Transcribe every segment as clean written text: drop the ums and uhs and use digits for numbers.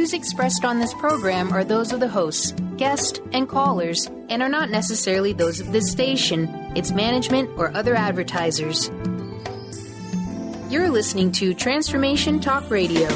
views expressed on this program are those of the hosts, guests, and callers, and are not necessarily those of this station, its management, or other advertisers. You're listening to Transformation Talk Radio.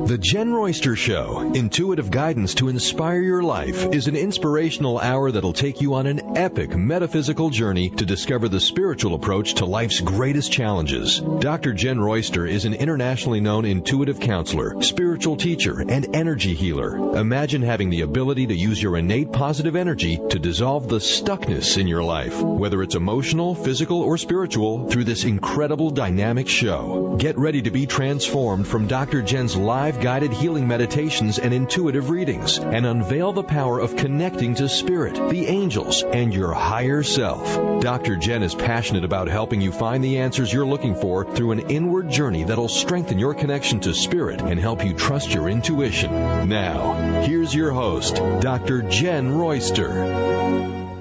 The Jen Royster Show, intuitive guidance to inspire your life, is an inspirational hour that'll take you on an epic metaphysical journey to discover the spiritual approach to life's greatest challenges. Dr. Jenn Royster is an internationally known intuitive counselor, spiritual teacher, and energy healer. Imagine having the ability to use your innate positive energy to dissolve the stuckness in your life, whether it's emotional, physical, or spiritual, through this incredible dynamic show. Get ready to be transformed from Dr. Jenn's live guided healing meditations and intuitive readings, and unveil the power of connecting to spirit, the angels, and your higher self. Dr. Jenn is passionate about helping you find the answers you're looking for through an inward journey that'll strengthen your connection to spirit and help you trust your intuition. Now, here's your host, Dr. Jenn Royster.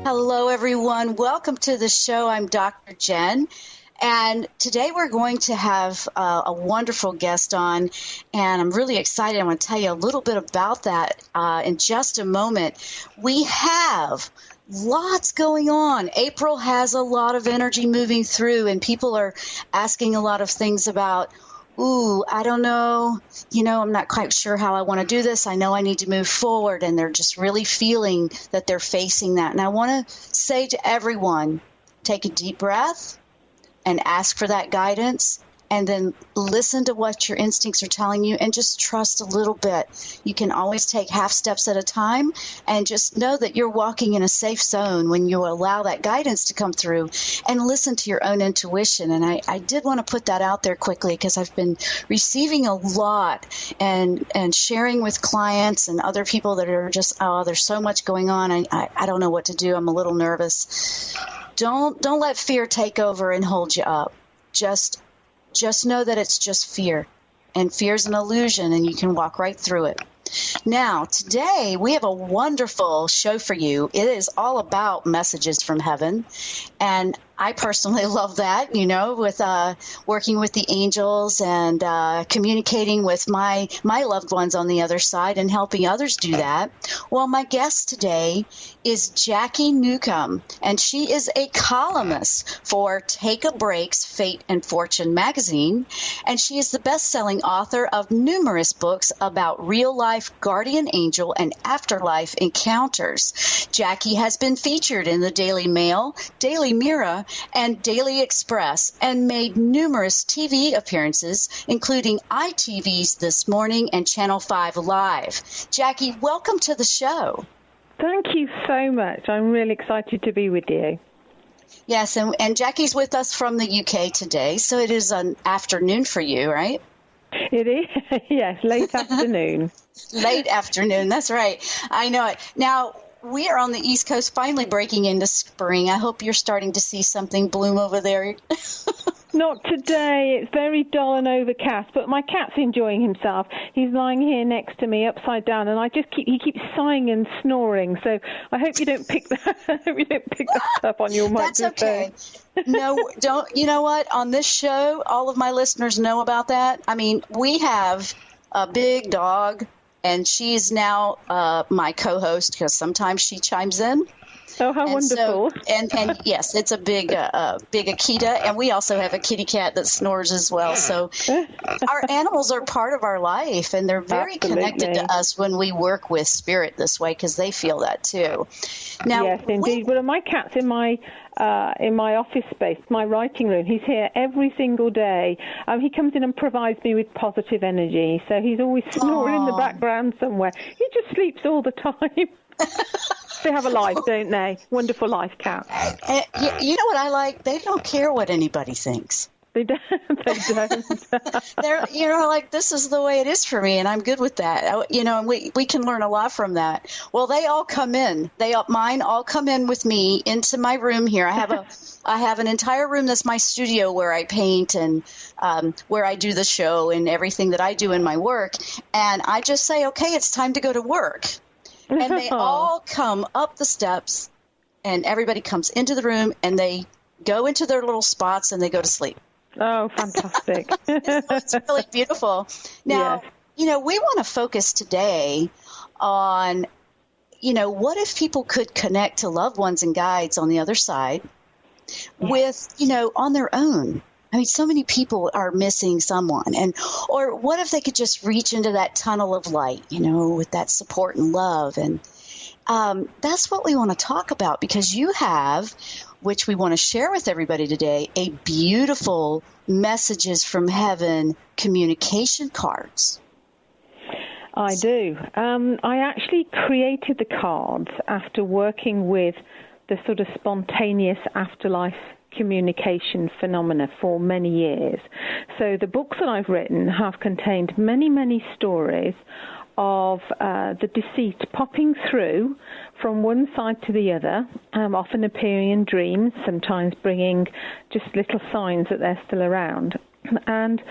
Hello, everyone. Welcome to the show. I'm Dr. Jenn. And today we're going to have a wonderful guest on, and I'm really excited. I want to tell you a little bit about that in just a moment. We have lots going on. April has a lot of energy moving through, and people are asking a lot of things about, I don't know, I'm not quite sure how I want to do this. I know I need to move forward, and they're just really feeling that they're facing that. And I want to say to everyone, take a deep breath and ask for that guidance, and then listen to what your instincts are telling you and just trust a little bit. You can always take half steps at a time, and just know that you're walking in a safe zone when you allow that guidance to come through and listen to your own intuition. And I did want to put that out there quickly, because I've been receiving a lot and sharing with clients and other people that are just, there's so much going on. I don't know what to do. I'm a little nervous. Don't let fear take over and hold you up. Just know that it's just fear, and fear's an illusion, and you can walk right through it. Now, today we have a wonderful show for you. It is all about messages from heaven, and I personally love that, with working with the angels and communicating with my loved ones on the other side and helping others do that. Well, my guest today is Jacky Newcomb, and she is a columnist for Take a Break's Fate and Fortune magazine, and she is the best-selling author of numerous books about real-life Guardian Angel and Afterlife encounters. Jacky has been featured in the Daily Mail, Daily Mirror, and Daily Express, and made numerous TV appearances, including ITV's This Morning and Channel 5 Live. Jacky, welcome to the show. Thank you so much. I'm really excited to be with you. Yes, and Jacky's with us from the UK today, so it is an afternoon for you, right? It is, yes, late afternoon. Late afternoon, that's right. I know it. Now, we are on the East Coast, finally breaking into spring. I hope you're starting to see something bloom over there. Not today. It's very dull and overcast, but my cat's enjoying himself. He's lying here next to me, upside down, and he keeps sighing and snoring. So I hope you don't pick that. I hope you don't pick that up on your microphone. That's okay. No, don't. You know what? On this show, all of my listeners know about that. I mean, we have a big dog, and she's now my co-host, because sometimes she chimes in. Oh, how wonderful. And yes, it's a big Akita, and we also have a kitty cat that snores as well. So our animals are part of our life, and they're very connected to us when we work with spirit this way, because they feel that too. Now, yes, indeed. Well, my cat's in my office space, my writing room. He's here every single day. He comes in and provides me with positive energy. So he's always snoring in the background somewhere. He just sleeps all the time. They have a life, don't they? Wonderful life, cat. You know what I like? They don't care what anybody thinks. They don't. They're, like, this is the way it is for me, and I'm good with that. And we can learn a lot from that. Well, they all come in. Mine all come in with me into my room here. I have an entire room that's my studio where I paint and where I do the show and everything that I do in my work. And I just say, okay, it's time to go to work. And they all come up the steps and everybody comes into the room, and they go into their little spots, and they go to sleep. Oh, fantastic. It's really beautiful. Now, yes. We want to focus today on, what if people could connect to loved ones and guides on the other side with, on their own? I mean, so many people are missing someone. Or what if they could just reach into that tunnel of light, with that support and love? And that's what we want to talk about, because you have, which we want to share with everybody today, a beautiful Messages from Heaven communication cards. I do. I actually created the cards after working with the sort of spontaneous afterlife communication phenomena for many years. So the books that I've written have contained many, many stories of the deceased popping through from one side to the other, often appearing in dreams, sometimes bringing just little signs that they're still around. And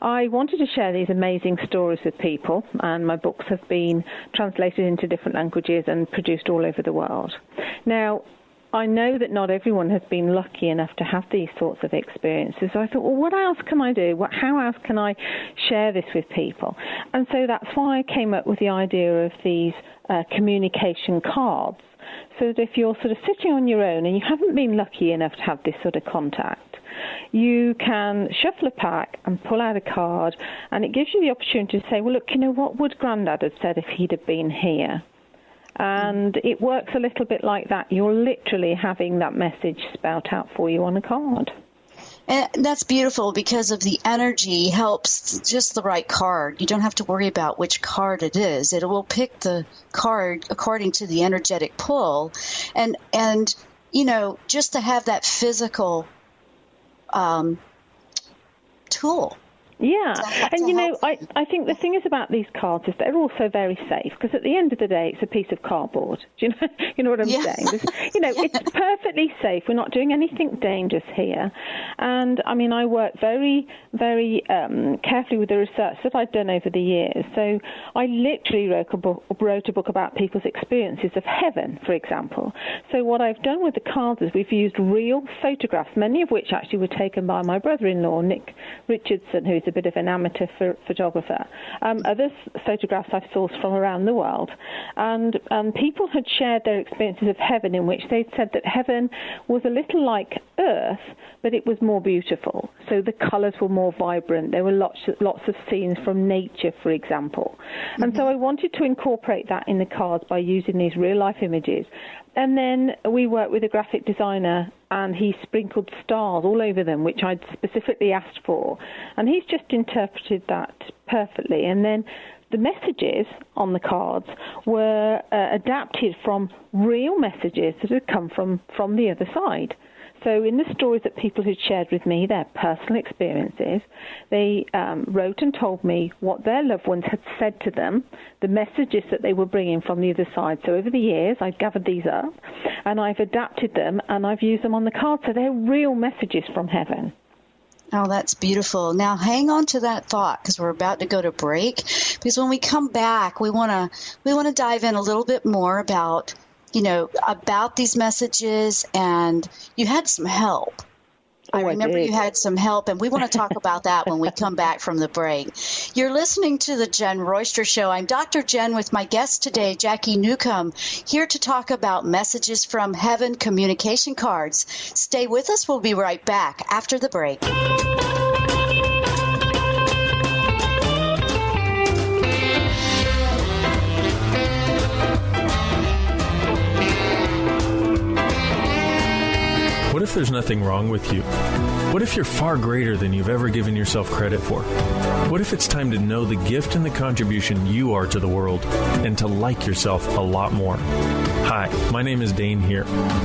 I wanted to share these amazing stories with people, and my books have been translated into different languages and produced all over the world. Now, I know that not everyone has been lucky enough to have these sorts of experiences. So I thought, well, what else can I do? How else can I share this with people? And so that's why I came up with the idea of these communication cards, so that if you're sort of sitting on your own and you haven't been lucky enough to have this sort of contact, you can shuffle a pack and pull out a card, and it gives you the opportunity to say, well, look, what would Grandad have said if he'd have been here? And it works a little bit like that. You're literally having that message spout out for you on a card. And that's beautiful, because of the energy helps just the right card. You don't have to worry about which card it is. It will pick the card according to the energetic pull. And just to have that physical tool. Yeah, and I think the thing is about these cards is they're also very safe, because at the end of the day, it's a piece of cardboard. Do you know what I'm saying? It's perfectly safe. We're not doing anything dangerous here. And I mean, I work very, very carefully with the research that I've done over the years. So I literally wrote a book about people's experiences of heaven, for example. So what I've done with the cards is we've used real photographs, many of which actually were taken by my brother-in-law, Nick Richardson, who's a bit of an amateur photographer. Other photographs I've sourced from around the world, and people had shared their experiences of heaven, in which they'd said that heaven was a little like Earth, but it was more beautiful. So the colours were more vibrant. There were lots of scenes from nature, for example. Mm-hmm. And so I wanted to incorporate that in the cards by using these real-life images. And then we worked with a graphic designer, and he sprinkled stars all over them, which I'd specifically asked for. And he's just interpreted that perfectly. And then the messages on the cards were adapted from real messages that had come from the other side. So in the stories that people had shared with me, their personal experiences, they wrote and told me what their loved ones had said to them, the messages that they were bringing from the other side. So over the years, I've gathered these up, and I've adapted them, and I've used them on the card. So they're real messages from heaven. Oh, that's beautiful. Now, hang on to that thought, because we're about to go to break. Because when we come back, we want to dive in a little bit more about these messages, and you had some help. I remember you had some help, and we want to talk about that when we come back from the break. You're listening to The Jenn Royster Show. I'm Dr. Jenn with my guest today, Jacky Newcomb, here to talk about Messages from Heaven communication cards. Stay with us. We'll be right back after the break. What if there's nothing wrong with you? What if you're far greater than you've ever given yourself credit for? What if it's time to know the gift and the contribution you are to the world, and to like yourself a lot more? Hi, my name is Dane here.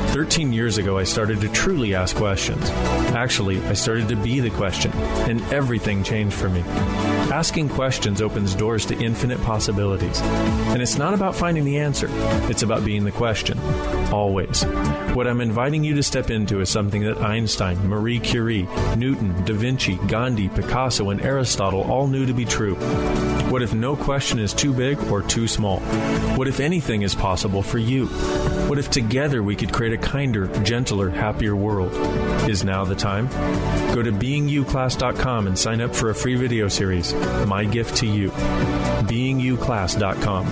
13 years ago, I started to truly ask questions. Actually, I started to be the question, and everything changed for me. Asking questions opens doors to infinite possibilities. And it's not about finding the answer. It's about being the question. Always. What I'm inviting you to step into is something that Einstein, Marie Curie, Newton, Da Vinci, Gandhi, Picasso, and Aristotle all knew to be true. What if no question is too big or too small? What if anything is possible for you? you? What if together we could create a kinder, gentler, happier world? Is now the time? Go to beingyouclass.com and sign up for a free video series, My Gift to You. beingyouclass.com.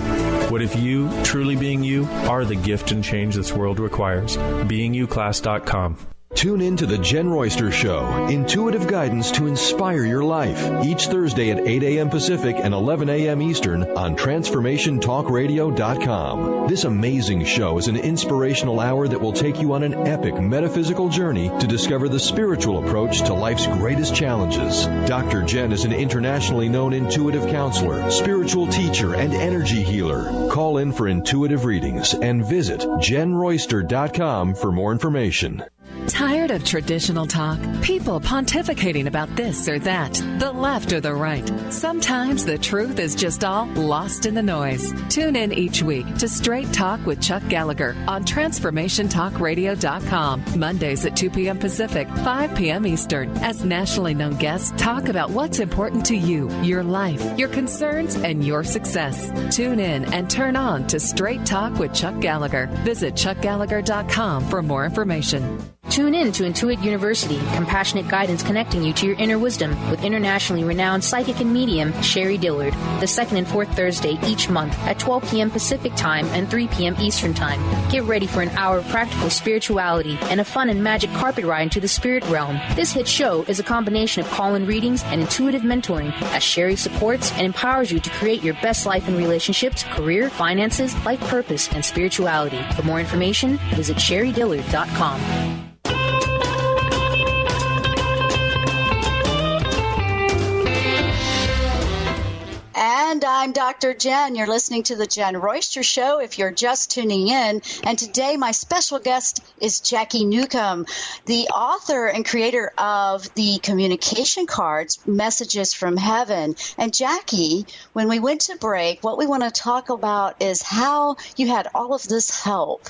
What if you, truly being you, are the gift and change this world requires? beingyouclass.com. Tune in to The Jen Royster Show, intuitive guidance to inspire your life, each Thursday at 8 a.m. Pacific and 11 a.m. Eastern on TransformationTalkRadio.com. This amazing show is an inspirational hour that will take you on an epic metaphysical journey to discover the spiritual approach to life's greatest challenges. Dr. Jenn is an internationally known intuitive counselor, spiritual teacher, and energy healer. Call in for intuitive readings and visit JenRoyster.com for more information. Tired of traditional talk? People pontificating about this or that, the left or the right. Sometimes the truth is just all lost in the noise. Tune in each week to Straight Talk with Chuck Gallagher on TransformationTalkRadio.com. Mondays at 2 p.m. Pacific, 5 p.m. Eastern, as nationally known guests talk about what's important to you, your life, your concerns, and your success. Tune in and turn on to Straight Talk with Chuck Gallagher. Visit ChuckGallagher.com for more information. Tune in to Intuit University, compassionate guidance connecting you to your inner wisdom with internationally renowned psychic and medium Sherry Dillard, the second and fourth Thursday each month at 12 p.m. Pacific Time and 3 p.m. Eastern Time. Get ready for an hour of practical spirituality and a fun and magic carpet ride into the spirit realm. This hit show is a combination of call-in readings and intuitive mentoring as Sherry supports and empowers you to create your best life in relationships, career, finances, life purpose, and spirituality. For more information, visit SherryDillard.com. And I'm Dr. Jenn. You're listening to The Jen Royster Show if you're just tuning in. And today my special guest is Jacky Newcomb, the author and creator of the communication cards, Messages from Heaven. And Jacky, when we went to break, what we want to talk about is how you had all of this help.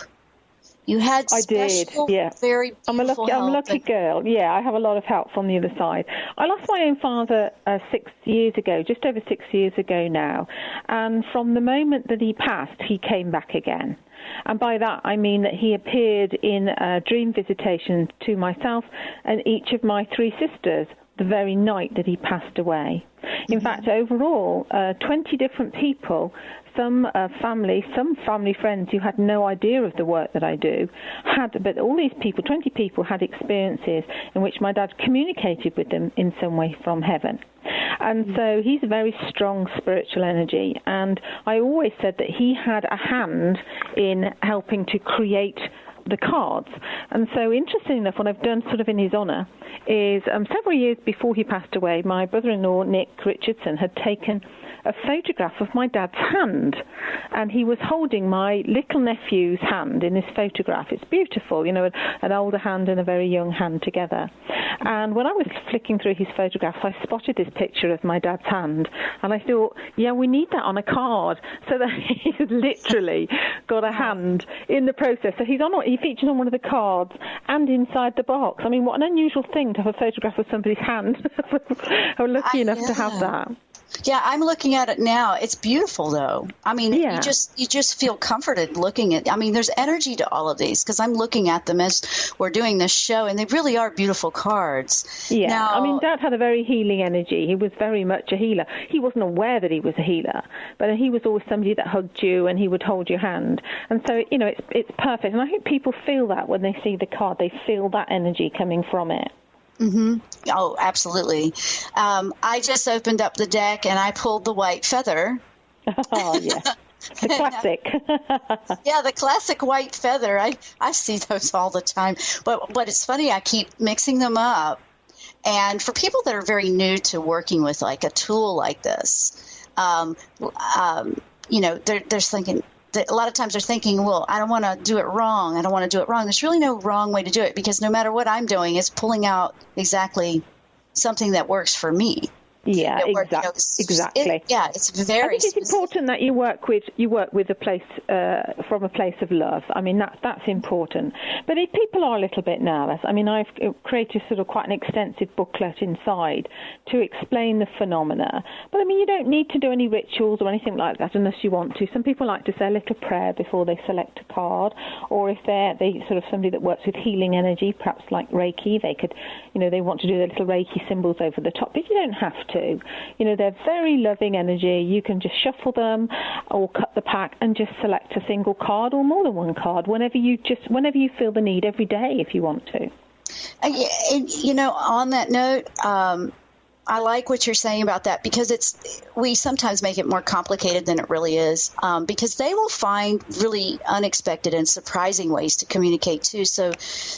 You had special, very beautiful I'm a lucky girl. Yeah, I have a lot of help from the other side. I lost my own father 6 years ago, just over 6 years ago now. And from the moment that he passed, he came back again. And by that, I mean that he appeared in a dream visitation to myself and each of my three sisters the very night that he passed away. In fact, overall, 20 different people, some family friends who had no idea of the work that I do, but all these people, 20 people, had experiences in which my dad communicated with them in some way from heaven. And so he's a very strong spiritual energy, and I always said that he had a hand in helping to create the cards. And so interesting enough, what I've done sort of in his honour is several years before he passed away, my brother-in-law, Nick Richardson, had taken a photograph of my dad's hand, and he was holding my little nephew's hand in this photograph. It's beautiful, you know, an older hand and a very young hand together. And when I was flicking through his photographs, I spotted this picture of my dad's hand, and I thought, yeah, we need that on a card, so that he's literally got a hand in the process. So he features on one of the cards and inside the box. I mean, what an unusual thing to have a photograph of somebody's hand. I'm lucky enough to have that. Yeah, I'm looking at it now. It's beautiful, though. I mean, you just feel comforted looking at. I mean, there's energy to all of these because I'm looking at them as we're doing this show, and they really are beautiful cards. Yeah, now, I mean, Dad had a very healing energy. He was very much a healer. He wasn't aware that he was a healer, but he was always somebody that hugged you and he would hold your hand. And so, you know, it's perfect. And I think people feel that when they see the card. They feel that energy coming from it. Mm-hmm. Oh, absolutely. I just opened up the deck and I pulled the white feather. Oh, yeah. The classic. Yeah, the classic white feather. I see those all the time. But it's funny, I keep mixing them up. And for people that are very new to working with like a tool like this, you know, they're thinking, a lot of times they're thinking, well, I don't want to do it wrong. There's really no wrong way to do it because no matter what I'm doing, it's pulling out exactly something that works for me. Yeah, exactly. It's very. I think it's important that you work with a place from a place of love. I mean, that's important. But if people are a little bit nervous, I mean, I've created sort of quite an extensive booklet inside to explain the phenomena. But I mean, you don't need to do any rituals or anything like that unless you want to. Some people like to say a little prayer before they select a card, or if they sort of somebody that works with healing energy, perhaps like Reiki, they could, they want to do the little Reiki symbols over the top. But you don't have to. They're very loving energy. You can just shuffle them or cut the pack and just select a single card or more than one card whenever you feel the need, every day if you want to. And, on that note, I like what you're saying about that, because we sometimes make it more complicated than it really is, because they will find really unexpected and surprising ways to communicate too. So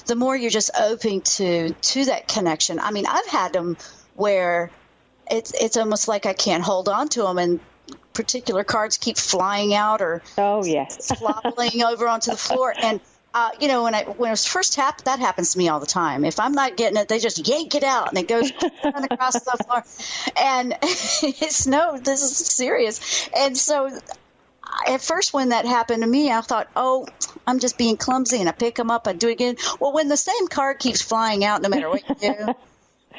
the more you're just open to that connection. I mean, I've had them where it's almost like I can't hold on to them, and particular cards keep flying out or flopping over onto the floor. And when it was first happened, that happens to me all the time. If I'm not getting it, they just yank it out and it goes across the floor. And this is serious. And so at first when that happened to me, I thought, I'm just being clumsy, and I pick them up and do it again. Well, when the same card keeps flying out, no matter what you do,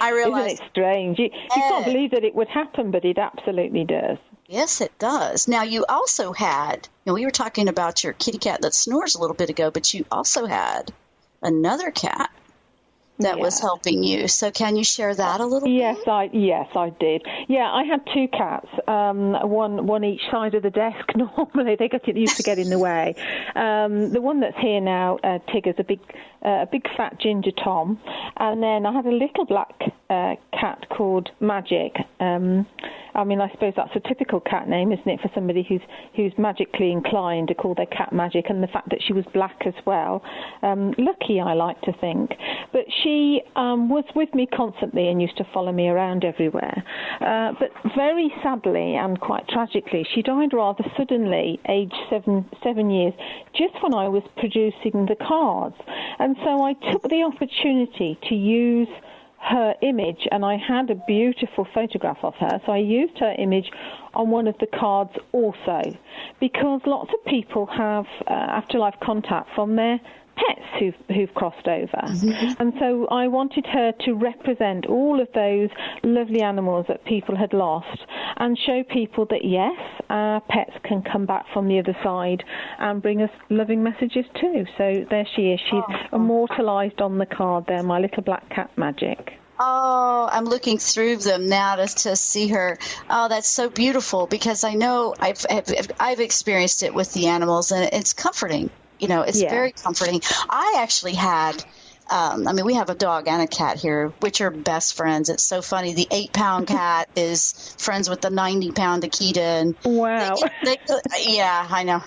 I realize. Isn't it strange? You can't believe that it would happen, but it absolutely does. Yes, it does. Now, you also had, we were talking about your kitty cat that snores a little bit ago, but you also had another cat that was helping you. So can you share that a little bit? Yes, I did. Yeah, I had two cats, one each side of the desk. Normally, they get used to get in the way. The one that's here now, Tigger's a big fat ginger Tom, and then I had a little black cat called Magic. I mean, I suppose that's a typical cat name, isn't it, for somebody who's magically inclined to call their cat Magic, and the fact that she was black as well. Lucky, I like to think. But she was with me constantly and used to follow me around everywhere. But very sadly and quite tragically, she died rather suddenly, aged 7 years, just when I was producing the cards. And so I took the opportunity to use her image, and I had a beautiful photograph of her, so I used her image on one of the cards also, because lots of people have afterlife contact from their pets who've crossed over. Mm-hmm. And so I wanted her to represent all of those lovely animals that people had lost and show people that, yes, our pets can come back from the other side and bring us loving messages too. So there she is. She's immortalised on the card there, my little black cat Magic. Oh, I'm looking through them now to see her. Oh, that's so beautiful, because I know I've experienced it with the animals, and it's comforting. It's very comforting. I actually had, we have a dog and a cat here, which are best friends. It's so funny. The 8-pound cat is friends with the 90-pound Akita. And wow. Yeah, I know.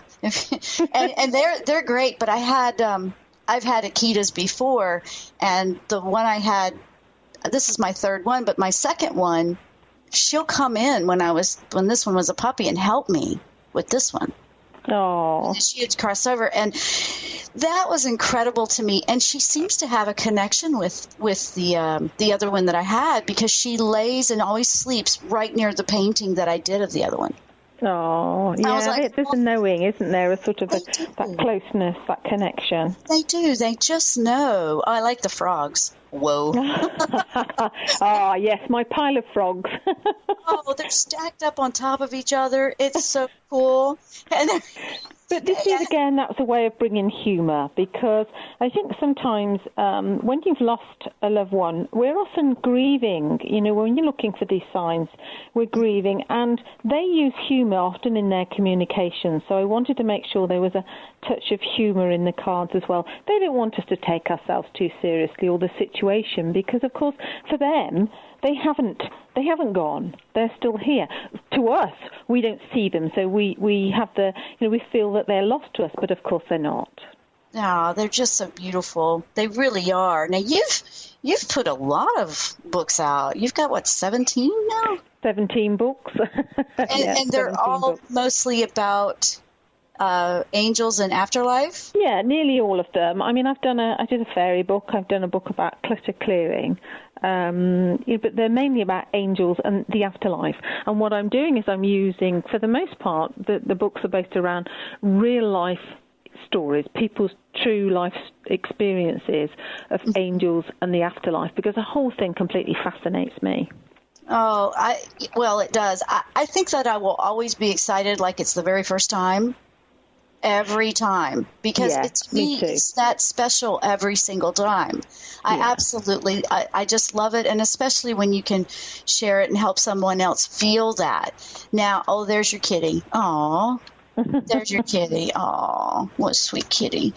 and they're great. But I've had Akitas before, and the one I had, this is my third one, but my second one, she'll come in when this one was a puppy and help me with this one. Oh, she had crossed over, and that was incredible to me. And she seems to have a connection with the other one that I had, because she lays and always sleeps right near the painting that I did of the other one. Oh, yeah, there's a knowing, isn't there? A sort of that closeness, that connection. They do. They just know. Oh, I like the frogs. Whoa. Oh, yes, my pile of frogs. Oh, they're stacked up on top of each other. It's so cool. But this is, again, that's a way of bringing humour, because I think sometimes when you've lost a loved one, we're often grieving. When you're looking for these signs, we're grieving, and they use humour often in their communication. So I wanted to make sure there was a touch of humour in the cards as well. They don't want us to take ourselves too seriously or the situation, because, of course, for them, they haven't gone. They're still here. To us, we don't see them, so we have we feel that they're lost to us, but of course they're not. No, they're just so beautiful. They really are. Now you've put a lot of books out. You've got 17 now? 17 books. And they're all books. Mostly about Angels and Afterlife? Yeah, nearly all of them. I mean, I did a fairy book. I've done a book about clutter clearing. But they're mainly about angels and the afterlife. And what I'm doing is I'm using, for the most part, the books are based around real life stories, people's true life experiences of angels and the afterlife, because the whole thing completely fascinates me. Oh, well, it does. I think that I will always be excited like it's the very first time. Every time, because it's that special every single time. I just love it, and especially when you can share it and help someone else feel that. Now, there's your kitty. Aw. There's your kitty. Aw, what a sweet kitty.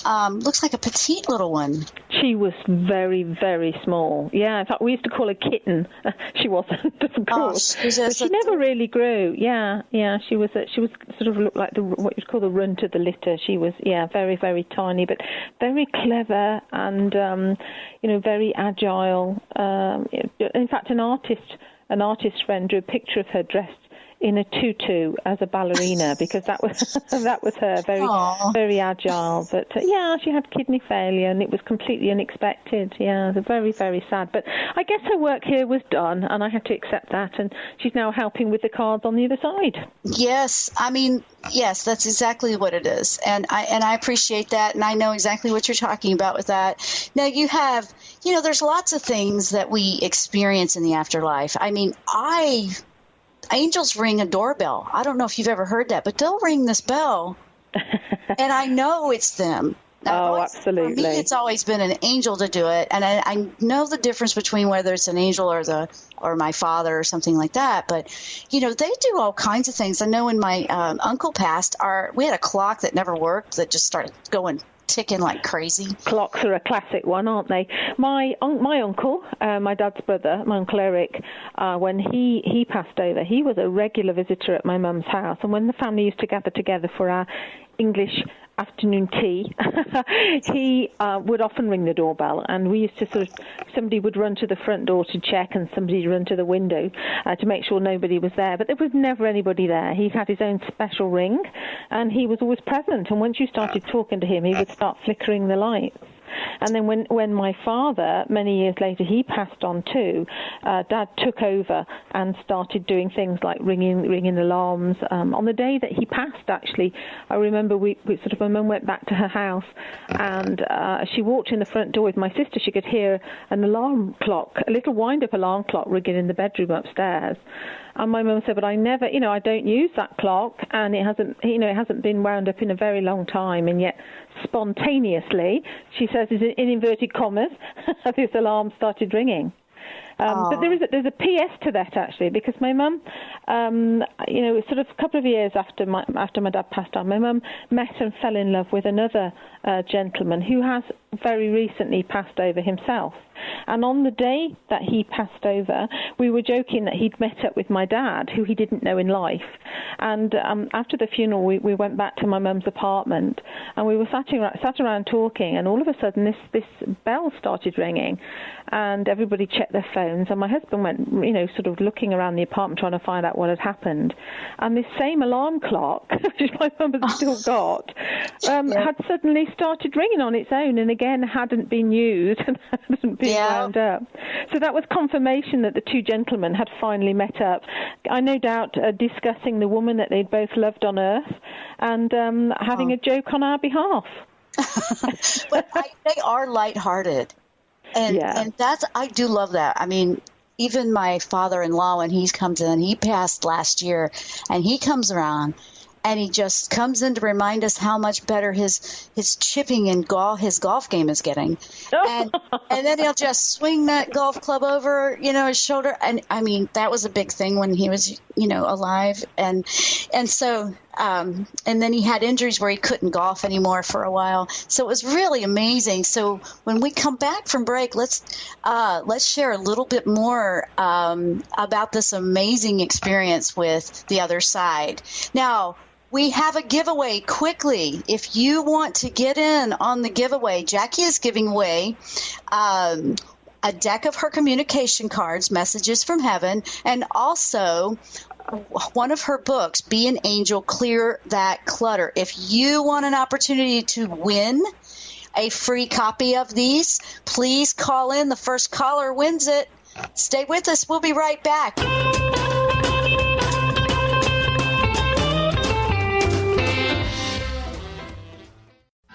Looks like a petite little one. She was very, very small. Yeah, in fact, we used to call her kitten. She wasn't, of course. But she never really grew. Yeah. She was sort of looked like what you'd call the runt of the litter. She was, very, very tiny, but very clever and, very agile. In fact, an artist friend drew a picture of her dressed in a tutu as a ballerina, because that was her, very agile. But she had kidney failure, and it was completely unexpected. Yeah, it was very, very sad. But I guess her work here was done, and I had to accept that. And she's now helping with the cards on the other side. Yes, that's exactly what it is, and I appreciate that, and I know exactly what you're talking about with that. Now you have, there's lots of things that we experience in the afterlife. I mean, angels ring a doorbell. I don't know if you've ever heard that, but they'll ring this bell, and I know it's them. Now, absolutely. For me, it's always been an angel to do it, and I know the difference between whether it's an angel or my father or something like that. But they do all kinds of things. I know when my uncle passed, we had a clock that never worked that just started ticking like crazy. Clocks are a classic one, aren't they? My uncle, my dad's brother, my Uncle Eric, when he passed over, he was a regular visitor at my mum's house, and when the family used to gather together for our English afternoon tea, he would often ring the doorbell, and we used to somebody would run to the front door to check, and somebody would run to the window to make sure nobody was there, but there was never anybody there. He had his own special ring, and he was always present, and once you started talking to him, he would start flickering the lights. And then when my father, many years later, he passed on too, Dad took over and started doing things like ringing alarms. On the day that he passed, actually, I remember my mum went back to her house, and she walked in the front door with my sister. She could hear an alarm clock, a little wind-up alarm clock ringing in the bedroom upstairs. And my mum said, but I never, I don't use that clock, and it hasn't been wound up in a very long time, and yet spontaneously, she says, in inverted commas, this alarm started ringing. But there's a PS to that, actually, because my mum, sort of a couple of years after my dad passed on, my mum met and fell in love with another gentleman who has very recently passed over himself. And on the day that he passed over, we were joking that he'd met up with my dad, who he didn't know in life. And after the funeral, we went back to my mum's apartment, and we were sat around talking, and all of a sudden this bell started ringing, and everybody checked their phones, and my husband went, sort of looking around the apartment trying to find out what had happened. And this same alarm clock, which my mum had still got, had suddenly started ringing on its own, and again hadn't been used and hadn't been wound up. So that was confirmation that the two gentlemen had finally met up. I no doubt discussing the woman that they'd both loved on earth, and having a joke on our behalf. But they are lighthearted. And I do love that. I mean, even my father-in-law, when he comes in, he passed last year, and he comes around, and he just comes in to remind us how much better his chipping and his golf game is getting. And then he'll just swing that golf club over, his shoulder. And I mean, that was a big thing when he was, alive. And so, and then he had injuries where he couldn't golf anymore for a while. So it was really amazing. So when we come back from break, let's share a little bit more about this amazing experience with the other side. Now, we have a giveaway quickly. If you want to get in on the giveaway, Jackie is giving away a deck of her communication cards, Messages from Heaven, and also one of her books, Be an Angel, Clear That Clutter. If you want an opportunity to win a free copy of these, please call in. The first caller wins it. Stay with us. We'll be right back.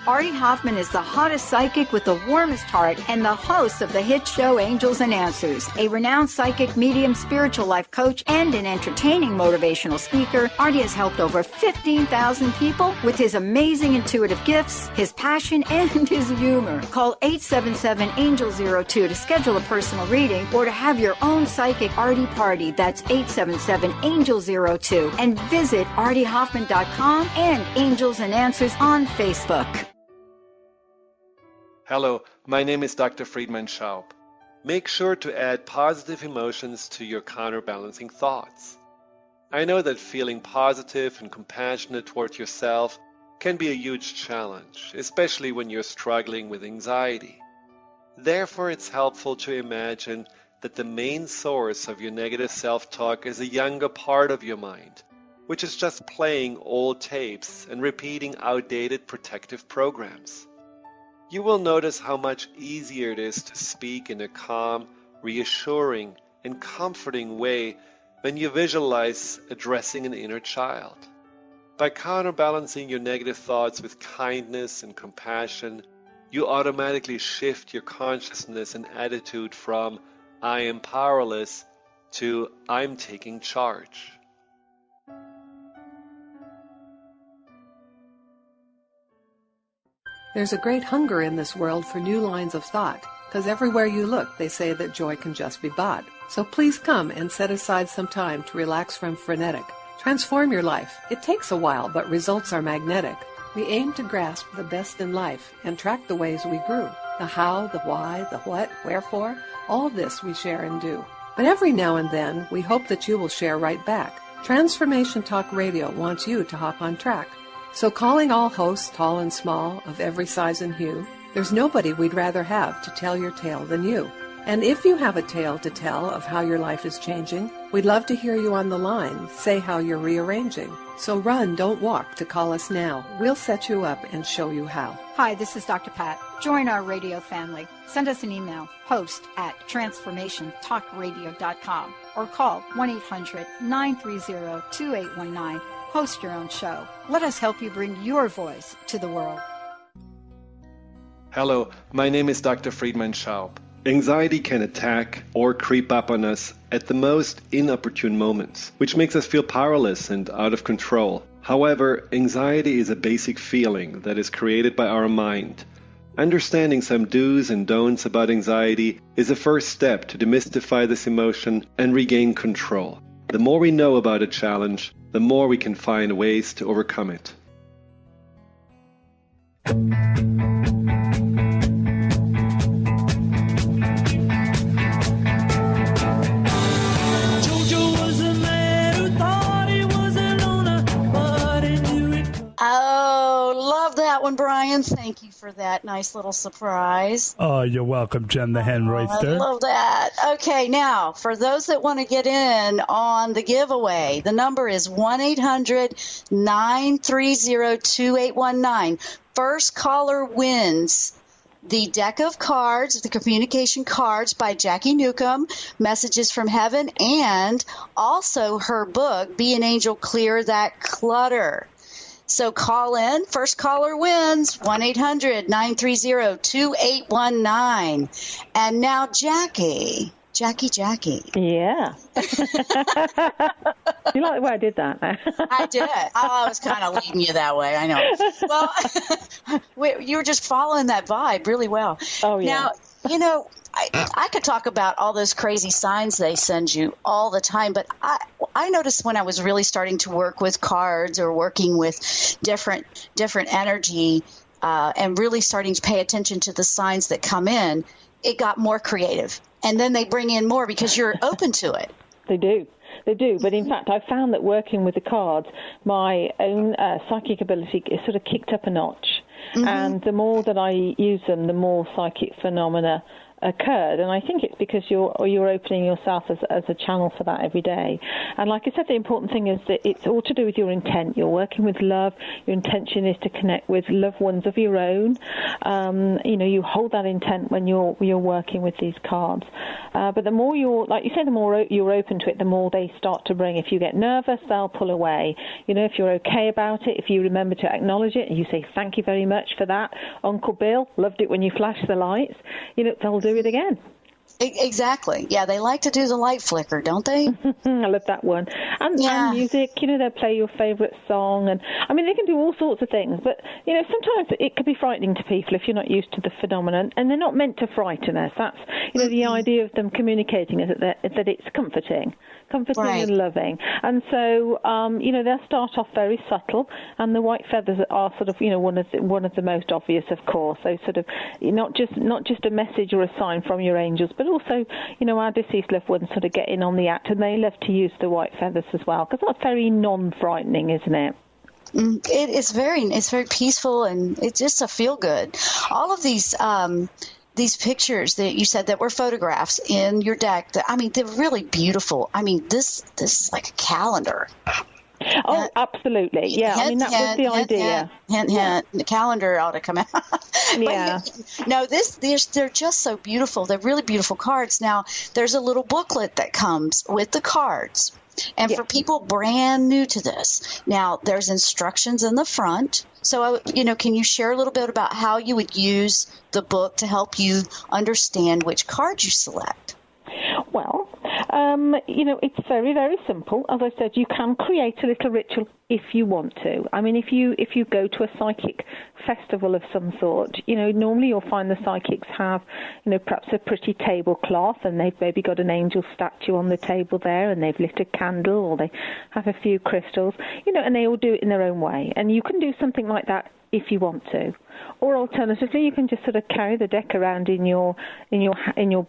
Artie Hoffman is the hottest psychic with the warmest heart and the host of the hit show Angels and Answers. A renowned psychic, medium, spiritual life coach, and an entertaining motivational speaker, Artie has helped over 15,000 people with his amazing intuitive gifts, his passion, and his humor. Call 877-ANGEL-02 to schedule a personal reading or to have your own psychic Artie party. That's 877-ANGEL-02. And visit artiehoffman.com and Angels and Answers on Facebook. Hello, my name is Dr. Friedman Schaub. Make sure to add positive emotions to your counterbalancing thoughts. I know that feeling positive and compassionate toward yourself can be a huge challenge, especially when you're struggling with anxiety. Therefore, it's helpful to imagine that the main source of your negative self-talk is a younger part of your mind, which is just playing old tapes and repeating outdated protective programs. You will notice how much easier it is to speak in a calm, reassuring, and comforting way when you visualize addressing an inner child. By counterbalancing your negative thoughts with kindness and compassion, you automatically shift your consciousness and attitude from "I am powerless" to "I'm taking charge." There's a great hunger in this world for new lines of thought, because everywhere you look, they say that joy can just be bought. So please come and set aside some time to relax from frenetic. Transform your life. It takes a while, but results are magnetic. We aim to grasp the best in life and track the ways we grew. The how, the why, the what, wherefore, all this we share and do. But every now and then, we hope that you will share right back. Transformation Talk Radio wants you to hop on track. So calling all hosts, tall and small, of every size and hue, there's nobody we'd rather have to tell your tale than you. And if you have a tale to tell of how your life is changing, we'd love to hear you on the line, say how you're rearranging. So run, don't walk, to call us now. We'll set you up and show you how. Hi, this is Dr. Pat. Join our radio family. Send us an email, host@transformationtalkradio.com, or call 1-800-930-2819. Host your own show. Let us help you bring your voice to the world. Hello, my name is Dr. Friedman Schaub. Anxiety can attack or creep up on us at the most inopportune moments, which makes us feel powerless and out of control. However, anxiety is a basic feeling that is created by our mind. Understanding some do's and don'ts about anxiety is a first step to demystify this emotion and regain control. The more we know about a challenge, the more we can find ways to overcome it. Oh, love that one, Brian. Thank you for that nice little surprise. Oh, you're welcome, Jen the Hen Royster. I love that. Okay, now, for those that want to get in on the giveaway, the number is 1-800-930-2819. First caller wins the deck of cards, the communication cards by Jacky Newcomb, Messages from Heaven, and also her book, Be an Angel, Clear That Clutter. So call in. First caller wins. 1-800-930-2819. And now Jackie. Jackie. Yeah. You like the way I did that? I did. I was kind of leading you that way. I know. Well, you were just following that vibe really well. Oh, yeah. Now, you know, I could talk about all those crazy signs they send you all the time, but I noticed when I was really starting to work with cards or working with different energy and really starting to pay attention to the signs that come in, it got more creative. And then they bring in more because you're open to it. They do. But in fact, I found that working with the cards, my own psychic ability is sort of kicked up a notch. Mm-hmm. And the more that I use them, the more psychic phenomena occurred, and I think it's because you're opening yourself as a channel for that every day. And like I said, the important thing is that it's all to do with your intent. You're working with love. Your intention is to connect with loved ones of your own. You hold that intent when you're working with these cards. But the more the more you're open to it, the more they start to bring. If you get nervous, they'll pull away. If you're okay about it, if you remember to acknowledge it, and you say, thank you very much for that, Uncle Bill, loved it when you flashed the lights, they'll do it again. Exactly. Yeah, they like to do the light flicker, don't they? I love that one. And music, they'll play your favourite song. And I mean, they can do all sorts of things. But, sometimes it can be frightening to people if you're not used to the phenomenon. And they're not meant to frighten us. That's, the idea of them communicating is that it's comforting and loving. And so, they'll start off very subtle. And the white feathers are sort of, one of the most obvious, of course. So sort of not just a message or a sign from your angels, but also, our deceased loved ones sort of get in on the act, and they love to use the white feathers as well, because that's very non-frightening, isn't it? It's very peaceful, and it's just a feel good. All of these pictures that you said that were photographs in your deck, they're really beautiful. This is like a calendar. Oh, absolutely. Yeah, that was the idea. Hint. The calendar ought to come out. Yeah. No, they're just so beautiful. They're really beautiful cards. Now, there's a little booklet that comes with the cards. And for people brand new to this, now there's instructions in the front. So, can you share a little bit about how you would use the book to help you understand which cards you select? Well, it's very, very simple. As I said, you can create a little ritual if you want to. If you go to a psychic festival of some sort, normally you'll find the psychics have, perhaps a pretty tablecloth, and they've maybe got an angel statue on the table there, and they've lit a candle, or they have a few crystals, and they all do it in their own way. And you can do something like that if you want to. Or alternatively, you can just sort of carry the deck around in your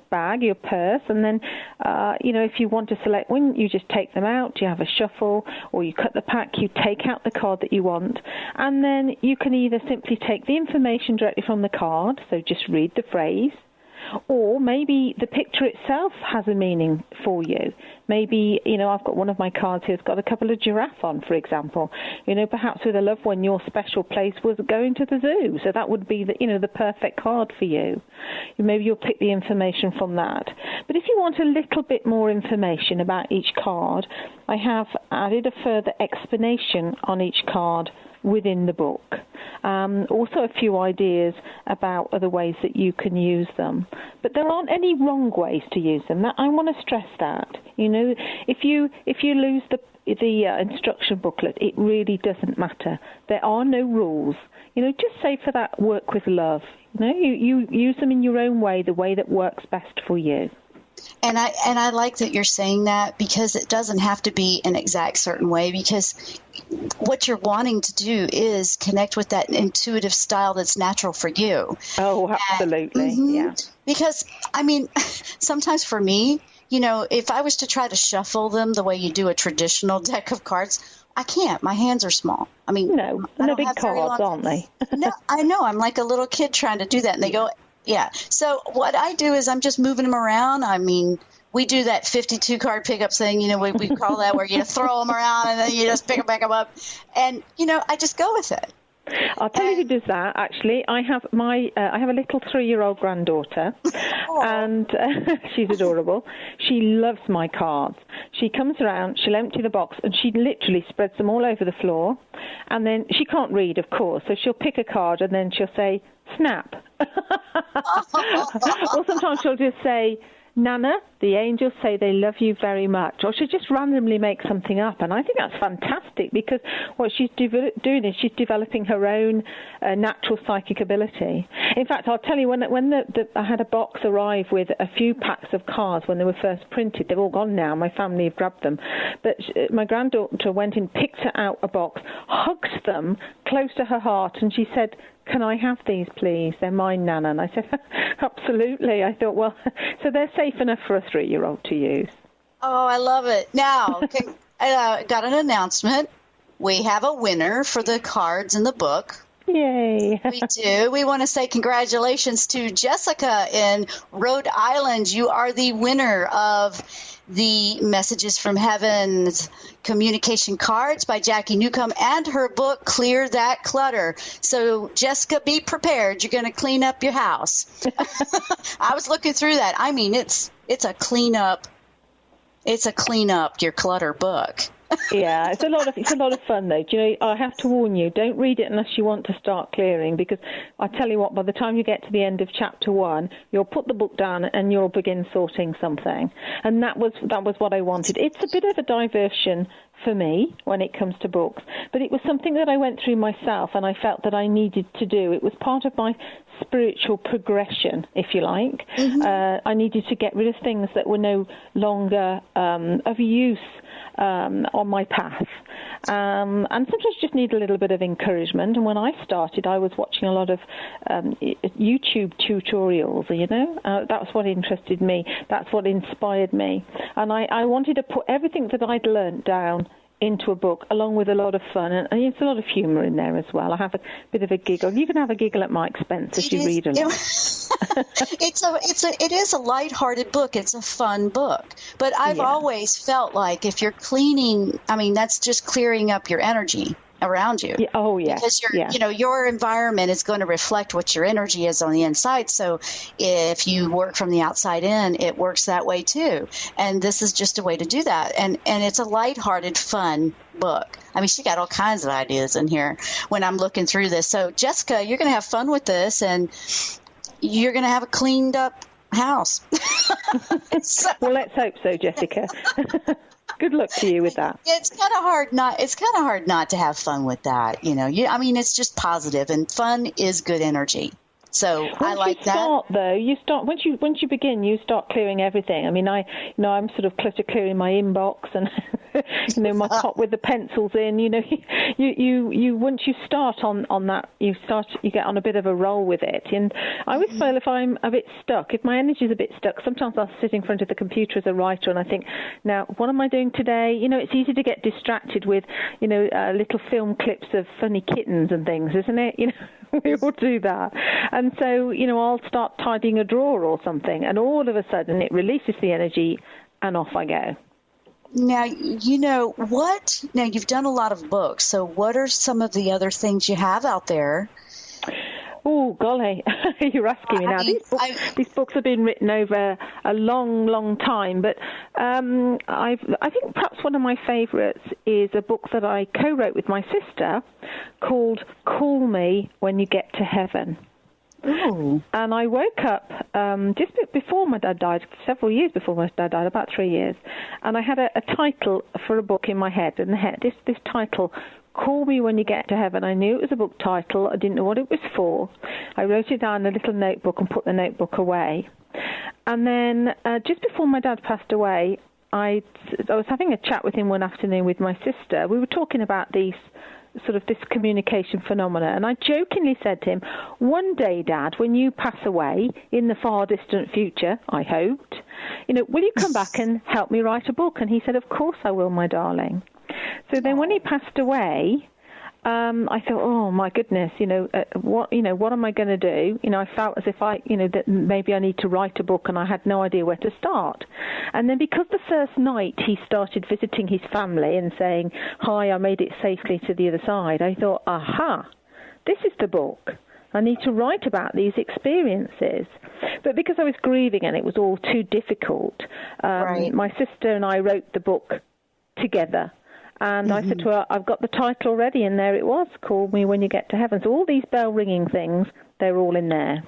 bag, your purse, and then, if you want to select one, you just take them out, you have a shuffle, or you cut the pack, you take out the card that you want, and then you can either simply take the information directly from the card, so just read the phrase, or maybe the picture itself has a meaning for you. Maybe, I've got one of my cards here, it's got a couple of giraffe on, for example. Perhaps with a loved one, your special place was going to the zoo. So that would be the perfect card for you. Maybe you'll pick the information from that. But if you want a little bit more information about each card, I have added a further explanation on each card within the book. Also a few ideas about other ways that you can use them. But there aren't any wrong ways to use them. I want to stress that. If you lose the instruction booklet, it really doesn't matter. There are no rules. Just say for that, work with love. You use them in your own way, the way that works best for you. And I like that you're saying that, because it doesn't have to be an exact certain way, because what you're wanting to do is connect with that intuitive style that's natural for you. Oh, absolutely. Yeah. Because, sometimes for me, if I was to try to shuffle them the way you do a traditional deck of cards, I can't. My hands are small. No, they're big cards, aren't they? No, I know. I'm like a little kid trying to do that, and they go... Yeah. So what I do is I'm just moving them around. We do that 52 card pickup thing, we call that, where you throw them around and then you just pick them back up. And, I just go with it. I'll tell you who does that, actually. I have a little 3-year-old granddaughter, and she's adorable. She loves my cards. She comes around, she'll empty the box, and she literally spreads them all over the floor. And then she can't read, of course, so she'll pick a card and then she'll say, snap. Or sometimes she'll just say, Nana, the angels say they love you very much. Or she'll just randomly make something up. And I think that's fantastic, because what she's doing is she's developing her own natural psychic ability. In fact, I'll tell you, when I had a box arrive with a few packs of cards when they were first printed. They're all gone now. My family have grabbed them. But my granddaughter went and picked out a box, hugged them close to her heart, and she said, can I have these, please? They're mine, Nana. And I said, absolutely. I thought, well, so they're safe enough for a 3-year-old to use. Oh, I love it. Now, I got an announcement. We have a winner for the cards in the book. Yay. We do. We want to say congratulations to Jessica in Rhode Island. You are the winner of the Messages from Heaven's communication cards by Jacky Newcomb and her book, Clear That Clutter. So, Jessica, be prepared. You're going to clean up your house. I was looking through that. I mean, it's a clean up your clutter book. Yeah, it's a lot of fun though. Do you know, I have to warn you, don't read it unless you want to start clearing, because I tell you what, by the time you get to the end of chapter 1, you'll put the book down and you'll begin sorting something. And that was what I wanted. It's a bit of a diversion for me when it comes to books, but it was something that I went through myself and I felt that I needed to do. It was part of my spiritual progression, if you like. I needed to get rid of things that were no longer of use on my path. And sometimes you just need a little bit of encouragement. And when I started, I was watching a lot of YouTube tutorials, you know. That's what interested me. That's what inspired me. And I wanted to put everything that I'd learned down into a book, along with a lot of fun, and it's a lot of humour in there as well. I have a bit of a giggle. You can have a giggle at my expense if you read a lot. It is a lighthearted book. It's a fun book. But I've always felt like if you're cleaning, I mean, that's just clearing up your energy around you. Oh, yeah. Because your environment is going to reflect what your energy is on the inside. So if you work from the outside in, it works that way too. And this is just a way to do that. And it's a lighthearted, fun book. I mean, she got all kinds of ideas in here when I'm looking through this. So Jessica, you're going to have fun with this, and you're going to have a cleaned up house. Well, let's hope so, Jessica. Good luck to you with that. It's kind of hard not to have fun with that. You know, I mean, it's just positive, and fun is good energy. So I like that. Once you begin, you start clearing everything. I mean, I'm sort of clutter clearing my inbox and my pot with the pencils in. You know, you once you start on that, you get on a bit of a roll with it. And I always feel if I'm a bit stuck, if my energy is a bit stuck, sometimes I'll sit in front of the computer as a writer and I think, now what am I doing today? You know, it's easy to get distracted with little film clips of funny kittens and things, isn't it? You know, we all do that. And so, I'll start tidying a drawer or something, and all of a sudden it releases the energy, and off I go. Now, Now, you've done a lot of books, so what are some of the other things you have out there? Oh, golly, you're asking me now. These books have been written over a long, long time, but I think perhaps one of my favourites is a book that I co-wrote with my sister called Call Me When You Get to Heaven. Ooh. And I woke up just before my dad died, several years before my dad died, about 3 years, and I had a title for a book in my head, and this title, Call Me When You Get to Heaven. I knew it was a book title. I didn't know what it was for. I wrote it down in a little notebook and put the notebook away. And then just before my dad passed away, I was having a chat with him one afternoon with my sister. We were talking about this communication phenomena, and I jokingly said to him, one day, Dad, when you pass away in the far distant future, I hoped, will you come back and help me write a book? And he said, of course I will, my darling. So then when he passed away, I thought, oh my goodness, what am I going to do? I felt as if that maybe I need to write a book, and I had no idea where to start. And then because the first night he started visiting his family and saying, hi, I made it safely to the other side, I thought, aha, this is the book. I need to write about these experiences. But because I was grieving and it was all too difficult, my sister and I wrote the book together. And I said to her, I've got the title already, and there it was, Call Me When You Get to Heaven. So all these bell-ringing things, they're all in there.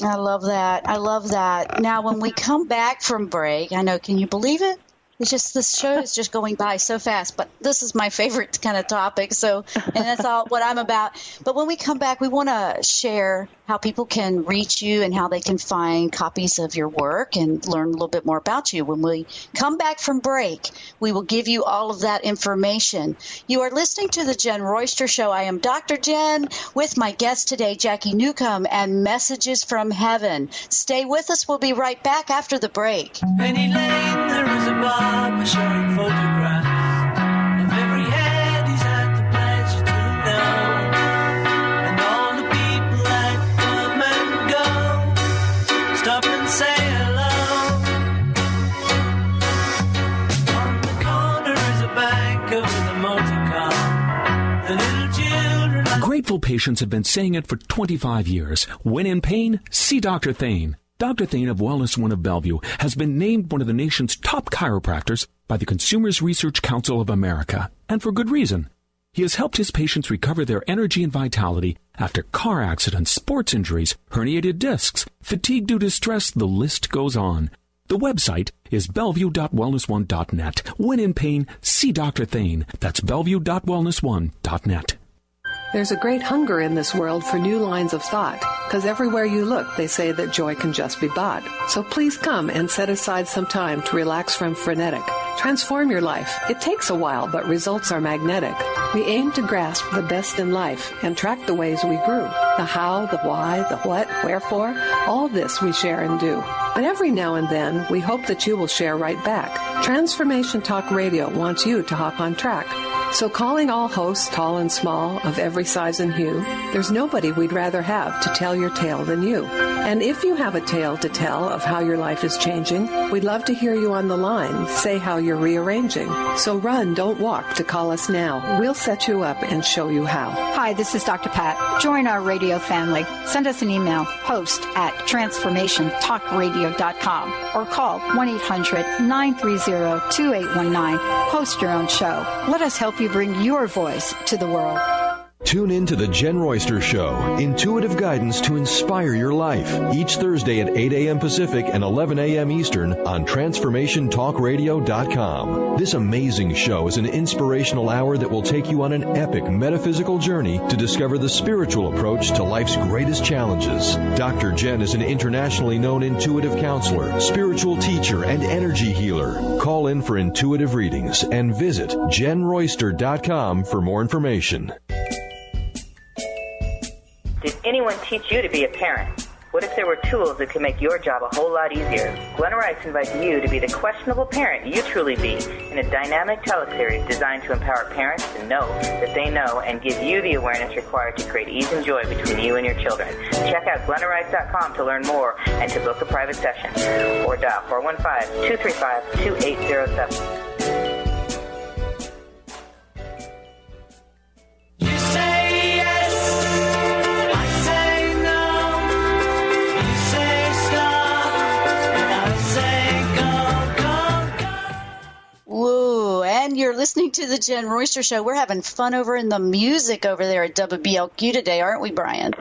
I love that. Now, when we come back from break, I know, can you believe it? It's just, this show is just going by so fast, but this is my favorite kind of topic, and that's all what I'm about. But when we come back, we want to share how people can reach you and how they can find copies of your work and learn a little bit more about you. When we come back from break, we will give you all of that information. You are listening to The Jenn Royster Show. I am Dr. Jenn with my guest today, Jacky Newcomb, and Messages from Heaven. Stay with us. We'll be right back after the break. Penny Lane, there is a barber showing photographs of every head he's had the pleasure to know. And patients have been saying it for 25 years. When in pain, see Dr. Thane. Dr. Thane of Wellness One of Bellevue has been named one of the nation's top chiropractors by the Consumers Research Council of America, and for good reason. He has helped his patients recover their energy and vitality after car accidents, sports injuries, herniated discs, fatigue due to stress, the list goes on. The website is bellevue.wellness1.net. When in pain, see Dr. Thane. That's bellevue.wellness1.net. There's a great hunger in this world for new lines of thought, because everywhere you look, they say that joy can just be bought. So please come and set aside some time to relax from frenetic. Transform your life. It takes a while, but results are magnetic. We aim to grasp the best in life and track the ways we grew. The how, the why, the what, wherefore, all this we share and do. But every now and then, we hope that you will share right back. Transformation Talk Radio wants you to hop on track. So calling all hosts, tall and small, of every size and hue, there's nobody we'd rather have to tell your tale than you. And if you have a tale to tell of how your life is changing, we'd love to hear you on the line say how you're rearranging. So run, don't walk to call us now. We'll set you up and show you how. Hi, this is Dr. Pat. Join our radio family. Send us an email, host@transformationtalkradio.com, or call 1-800-930-2819. Host your own show. Let us help you bring your voice to the world. Tune in to The Jen Royster Show, intuitive guidance to inspire your life, each Thursday at 8 a.m. Pacific and 11 a.m. Eastern on TransformationTalkRadio.com. This amazing show is an inspirational hour that will take you on an epic metaphysical journey to discover the spiritual approach to life's greatest challenges. Dr. Jenn is an internationally known intuitive counselor, spiritual teacher, and energy healer. Call in for intuitive readings and visit JenRoyster.com for more information. Did anyone teach you to be a parent? What if there were tools that could make your job a whole lot easier? Glenna Rice invites you to be the questionable parent you truly be in a dynamic teleseries designed to empower parents to know that they know and give you the awareness required to create ease and joy between you and your children. Check out GlennaRice.com to learn more and to book a private session. Or dial 415-235-2807. You're listening to the Jen Royster Show. We're having fun over in the music over there at WBLQ today, aren't we, Brian?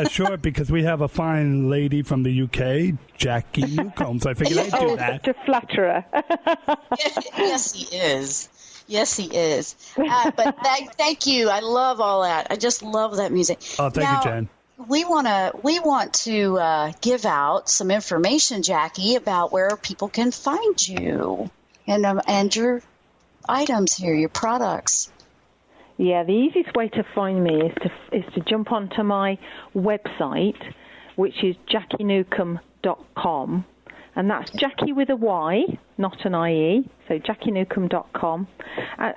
Sure, because we have a fine lady from the UK, Jacky Newcomb, so I figured I'd do that. To flatter her. Yes, he is. Yes, he is. But thank you. I love all that. I just love that music. Oh, thank you, Jen. We want to give out some information, Jackie, about where people can find you and your items here, your products. Yeah, the easiest way to find me is to jump onto my website, which is jackynewcomb.com, and that's Jackie with a Y, not an IE, so jackynewcomb.com.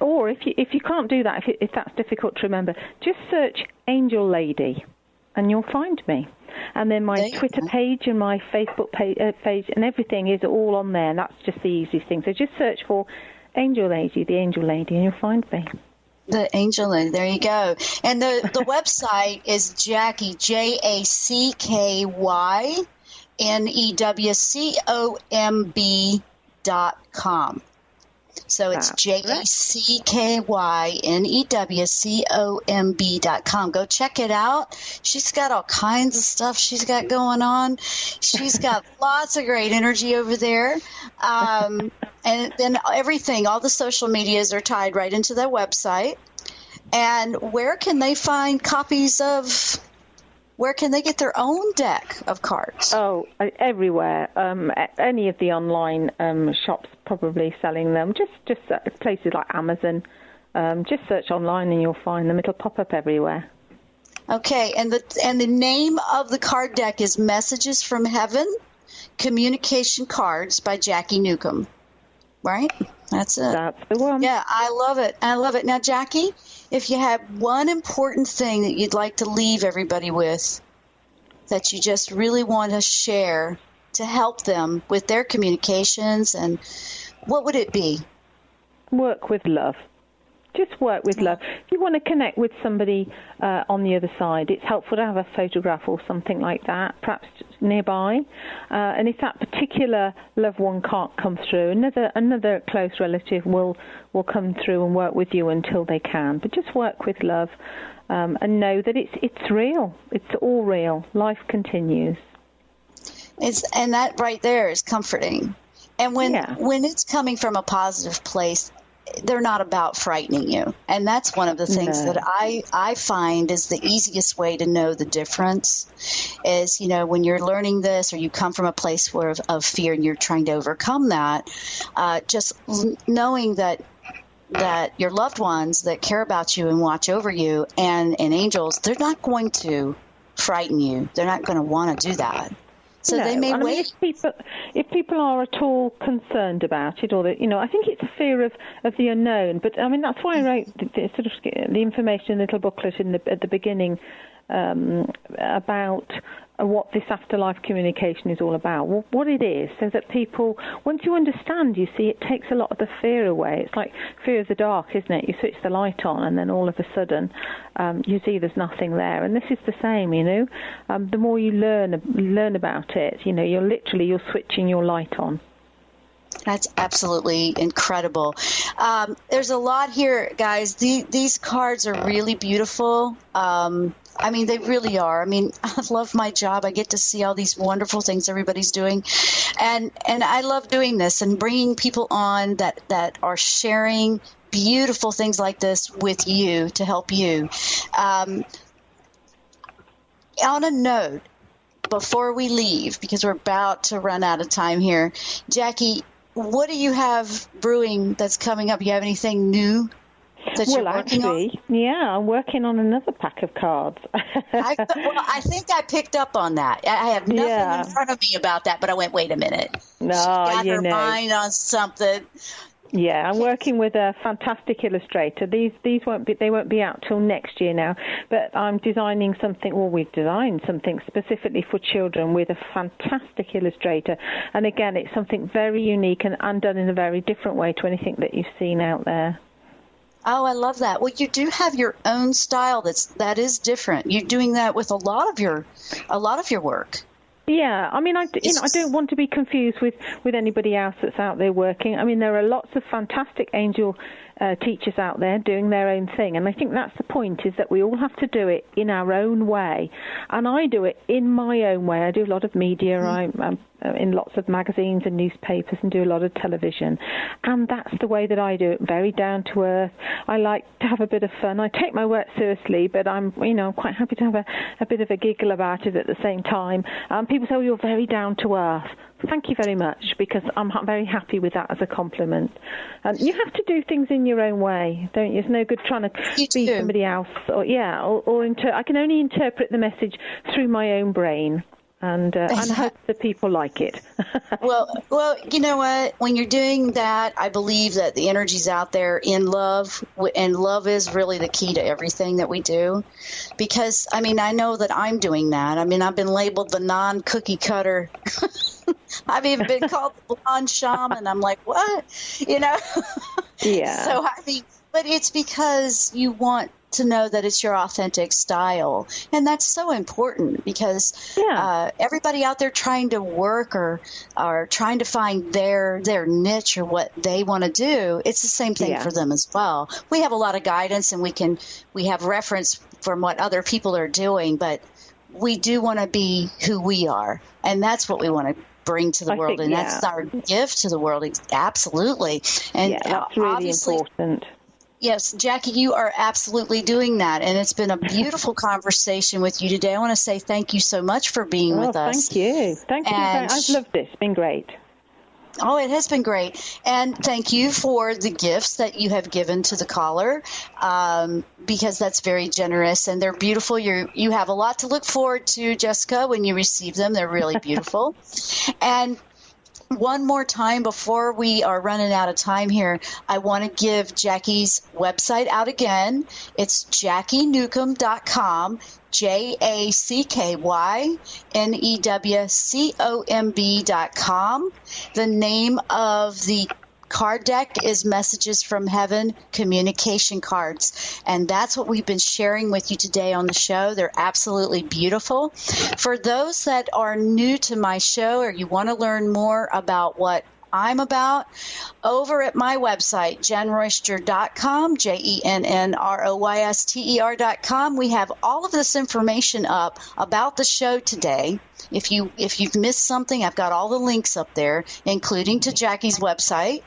Or if you can't do that, if that's difficult to remember, just search Angel Lady, and you'll find me. And then my Twitter page and my Facebook page and everything is all on there, and that's just the easiest thing. So just search for Angel Lady, the Angel Lady, and you'll find me. The Angel Lady, there you go. And the website is Jacky, Jackynewcomb.com. So it's Jackynewcomb.com. Go check it out. She's got all kinds of stuff she's got going on. She's got lots of great energy over there. And then everything, all the social medias are tied right into their website. And where can they find copies of... Where can they get their own deck of cards? Oh, everywhere. Any of the online shops probably selling them. Just places like Amazon. Just search online and you'll find them. It'll pop up everywhere. Okay, and the name of the card deck is Messages from Heaven, Communication Cards by Jacky Newcomb. Right? That's it. That's the one. Yeah, I love it. I love it. Now, Jackie, if you have one important thing that you'd like to leave everybody with, that you just really want to share to help them with their communications, and what would it be? Work with love. Just work with love. If you want to connect with somebody on the other side, it's helpful to have a photograph or something like that, perhaps nearby. And if that particular loved one can't come through, another close relative will come through and work with you until they can. But just work with love and know that it's real. It's all real. Life continues. And that right there is comforting. And when it's coming from a positive place, they're not about frightening you. And that's one of the things that I find is the easiest way to know the difference is, when you're learning this or you come from a place of fear and you're trying to overcome that, just knowing that your loved ones that care about you and watch over you and angels, they're not going to frighten you. They're not going to want to do that. So they may wait. If people are at all concerned about it, or I think it's a fear of the unknown. But that's why I wrote the information little booklet at the beginning about what this afterlife communication is all about, what it is, so that people, once you understand, you see, it takes a lot of the fear away. It's like fear of the dark, isn't it? You switch the light on and then all of a sudden you see there's nothing there. And this is the same, the more you learn about it, you're switching your light on. That's absolutely incredible. There's a lot here, guys. These cards are really beautiful. They really are. I love my job. I get to see all these wonderful things everybody's doing. And I love doing this and bringing people on that are sharing beautiful things like this with you to help you. On a note, before we leave, because we're about to run out of time here, Jackie, what do you have brewing that's coming up? You have anything new that you're working on? Yeah, I'm working on another pack of cards. I think I picked up on that. I have nothing in front of me about that, but I went, wait a minute. No, she got her mind on something. Yeah, I'm working with a fantastic illustrator. These won't be out till next year now, but I'm designing something, or we've designed something specifically for children with a fantastic illustrator. And again, it's something very unique and done in a very different way to anything that you've seen out there. Oh, I love that. Well, you do have your own style that is different. You're doing that with a lot of your work. Yeah, I don't want to be confused with anybody else that's out there working. There are lots of fantastic angel teachers out there doing their own thing, and I think that's the point, is that we all have to do it in our own way, and I do it in my own way. I do a lot of media. I'm in lots of magazines and newspapers and do a lot of television, and that's the way that I do it, very down to earth. I like to have a bit of fun. I take my work seriously, but I'm quite happy to have a bit of a giggle about it at the same time. People say, you're very down to earth. Thank you very much, because I'm very happy with that as a compliment. You have to do things in your own way, don't you? It's no good trying to be somebody else. I can only interpret the message through my own brain. And hope that people like it. Well, you know what? When you're doing that, I believe that the energy's out there in love, and love is really the key to everything that we do. Because, I know that I'm doing that. I've been labeled the non-cookie cutter. I've even been called the blonde shaman. I'm like, what? Yeah. So, but it's because you want to know that it's your authentic style. And that's so important, because everybody out there trying to work or trying to find their niche or what they want to do, it's the same thing for them as well. We have a lot of guidance, and we have reference from what other people are doing, but we do want to be who we are, and that's what we want to bring to the world, and that's our gift to the world. Absolutely. And that's really important. Yes, Jackie, you are absolutely doing that, and it's been a beautiful conversation with you today. I want to say thank you so much for being with us. Thank you. Thank you. I've loved this. It's been great. Oh, it has been great. And thank you for the gifts that you have given to the caller, because that's very generous, and they're beautiful. You have a lot to look forward to, Jessica, when you receive them. They're really beautiful. And one more time before we are running out of time here, I want to give Jackie's website out again. It's JackyNewcomb.com, JackyNewcomb.com. The name of the card deck is Messages from Heaven communication cards. And that's what we've been sharing with you today on the show. They're absolutely beautiful. For those that are new to my show or you want to learn more about what I'm about, over at my website, jennroyster.com, JENNROYSTER.com, we have all of this information up about the show today. If you've missed something, I've got all the links up there, including to Jackie's website.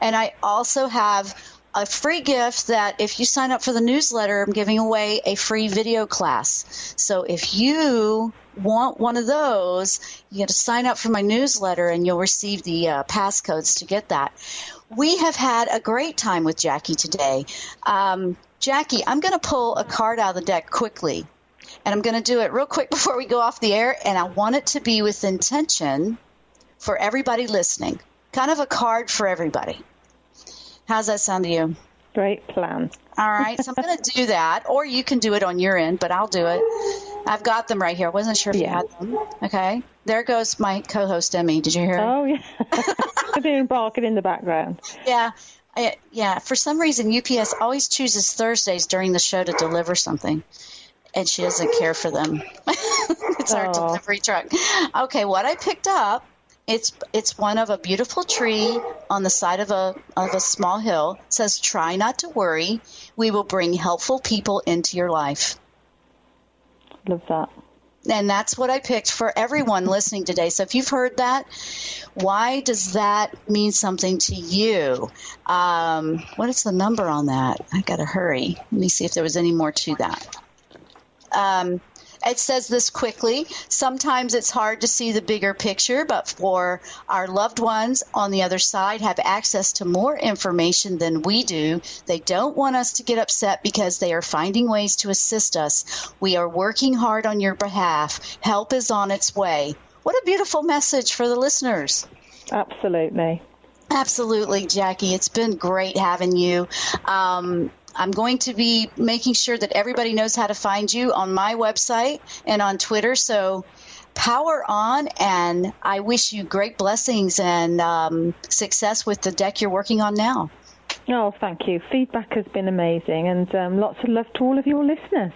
And I also have a free gift that if you sign up for the newsletter, I'm giving away a free video class. So if you want one of those, you got to sign up for my newsletter and you'll receive the passcodes to get that. We have had a great time with Jackie today. Jackie, I'm going to pull a card out of the deck quickly, and I'm going to do it real quick before we go off the air, and I want it to be with intention for everybody listening, kind of a card for everybody. How's that sound to you? Great plan. All right, so I'm going to do that, or you can do it on your end, but I'll do it. I've got them right here. I wasn't sure if you had them. Okay. There goes my co-host, Emmy. Did you hear her? Oh, yeah. I've been barking in the background. Yeah. Yeah. For some reason, UPS always chooses Thursdays during the show to deliver something, and she doesn't care for them. It's our delivery truck. Okay, what I picked up, it's one of a beautiful tree on the side of a small hill. It says, "Try not to worry. We will bring helpful people into your life." Love that. And that's what I picked for everyone listening today. So if you've heard that, why does that mean something to you? What is the number on that? I got to hurry. Let me see if there was any more to that. It says this quickly. Sometimes it's hard to see the bigger picture, but for our loved ones on the other side have access to more information than we do. They don't want us to get upset because they are finding ways to assist us. We are working hard on your behalf. Help is on its way. What a beautiful message for the listeners. Absolutely. Absolutely, Jackie. It's been great having you. I'm going to be making sure that everybody knows how to find you on my website and on Twitter. So power on, and I wish you great blessings and success with the deck you're working on now. Oh, thank you. Feedback has been amazing, and lots of love to all of your listeners.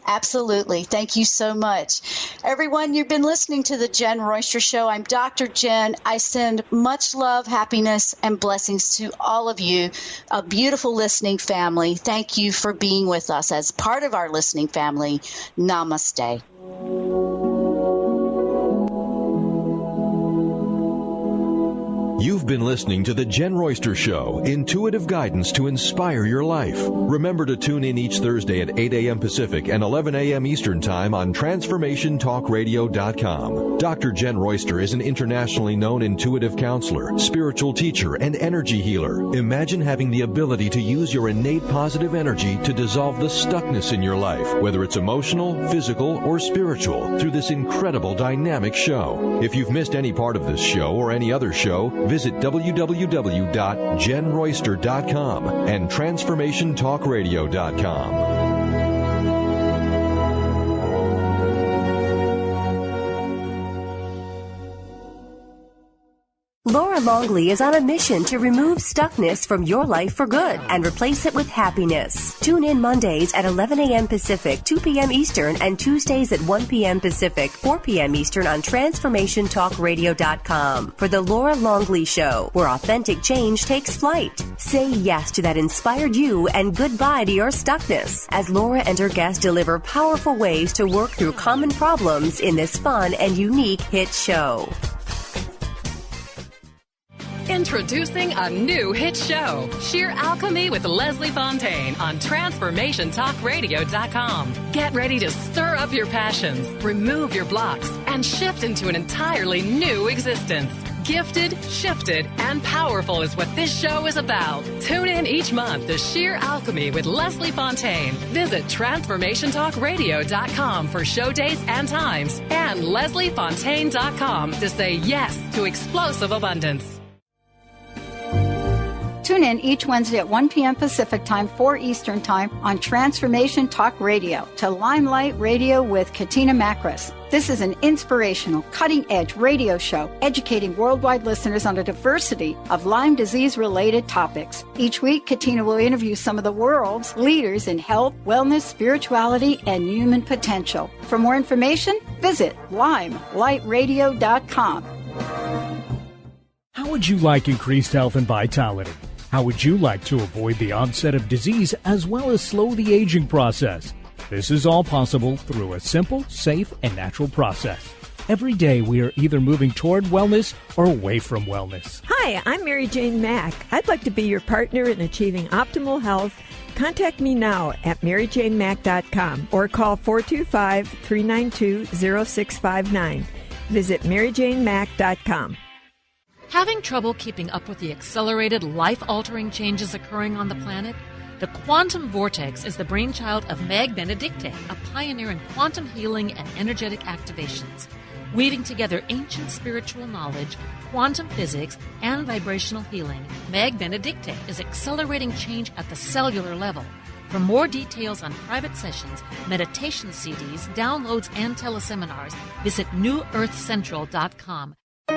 Absolutely. Thank you so much. Everyone, you've been listening to The Jenn Royster Show. I'm Dr. Jenn. I send much love, happiness, and blessings to all of you, a beautiful listening family. Thank you for being with us as part of our listening family. Namaste. You've been listening to The Jenn Royster Show, intuitive guidance to inspire your life. Remember to tune in each Thursday at 8 a.m. Pacific and 11 a.m. Eastern Time on TransformationTalkRadio.com. Dr. Jenn Royster is an internationally known intuitive counselor, spiritual teacher, and energy healer. Imagine having the ability to use your innate positive energy to dissolve the stuckness in your life, whether it's emotional, physical, or spiritual, through this incredible dynamic show. If you've missed any part of this show or any other show, visit www.jennroyster.com and TransformationTalkRadio.com. Laura Longley is on a mission to remove stuckness from your life for good and replace it with happiness. Tune in Mondays at 11 a.m. Pacific, 2 p.m. Eastern, and Tuesdays at 1 p.m. Pacific, 4 p.m. Eastern on TransformationTalkRadio.com for The Laura Longley Show, where authentic change takes flight. Say yes to that inspired you and goodbye to your stuckness as Laura and her guests deliver powerful ways to work through common problems in this fun and unique hit show. Introducing a new hit show, Sheer Alchemy with Leslie Fontaine on TransformationTalkRadio.com. Get ready to stir up your passions, remove your blocks, and shift into an entirely new existence. Gifted, shifted, and powerful is what this show is about. Tune in each month to Sheer Alchemy with Leslie Fontaine. Visit TransformationTalkRadio.com for show dates and times, and LeslieFontaine.com to say yes to explosive abundance. Tune in each Wednesday at 1 p.m. Pacific Time, 4 Eastern Time on Transformation Talk Radio to Limelight Radio with Katina Makris. This is an inspirational, cutting-edge radio show educating worldwide listeners on a diversity of Lyme disease-related topics. Each week, Katina will interview some of the world's leaders in health, wellness, spirituality, and human potential. For more information, visit limelightradio.com. How would you like increased health and vitality? How would you like to avoid the onset of disease as well as slow the aging process? This is all possible through a simple, safe, and natural process. Every day we are either moving toward wellness or away from wellness. Hi, I'm Mary Jane Mack. I'd like to be your partner in achieving optimal health. Contact me now at maryjanemack.com or call 425-392-0659. Visit maryjanemack.com. Having trouble keeping up with the accelerated, life-altering changes occurring on the planet? The quantum vortex is the brainchild of Meg Benedicte, a pioneer in quantum healing and energetic activations. Weaving together ancient spiritual knowledge, quantum physics, and vibrational healing, Meg Benedicte is accelerating change at the cellular level. For more details on private sessions, meditation CDs, downloads, and teleseminars, visit newearthcentral.com.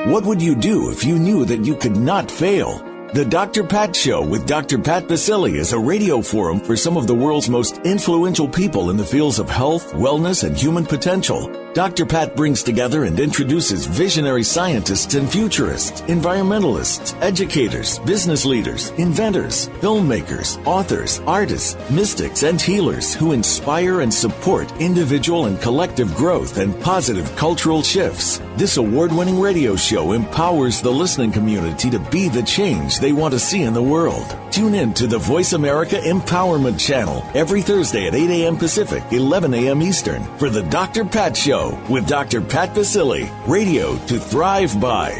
What would you do if you knew that you could not fail? The Dr. Pat Show with Dr. Pat Baccili is a radio forum for some of the world's most influential people in the fields of health, wellness, and human potential. Dr. Pat brings together and introduces visionary scientists and futurists, environmentalists, educators, business leaders, inventors, filmmakers, authors, artists, mystics, and healers who inspire and support individual and collective growth and positive cultural shifts. This award-winning radio show empowers the listening community to be the change they want to see in the world. Tune in to the Voice America Empowerment Channel every Thursday at 8 a.m. Pacific, 11 a.m. Eastern for the Dr. Pat Show with Dr. Pat Baccili, radio to thrive by.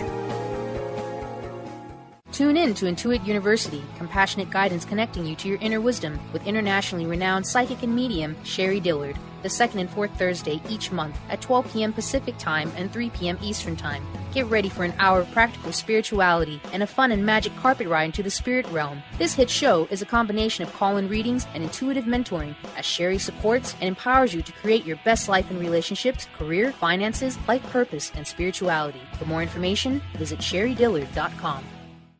Tune in to Intuit University, compassionate guidance connecting you to your inner wisdom with internationally renowned psychic and medium Sherry Dillard, the second and fourth Thursday each month at 12 p.m. Pacific Time and 3 p.m. Eastern Time. Get ready for an hour of practical spirituality and a fun and magic carpet ride into the spirit realm. This hit show is a combination of call-in readings and intuitive mentoring as Sherry supports and empowers you to create your best life in relationships, career, finances, life purpose, and spirituality. For more information, visit sherrydillard.com.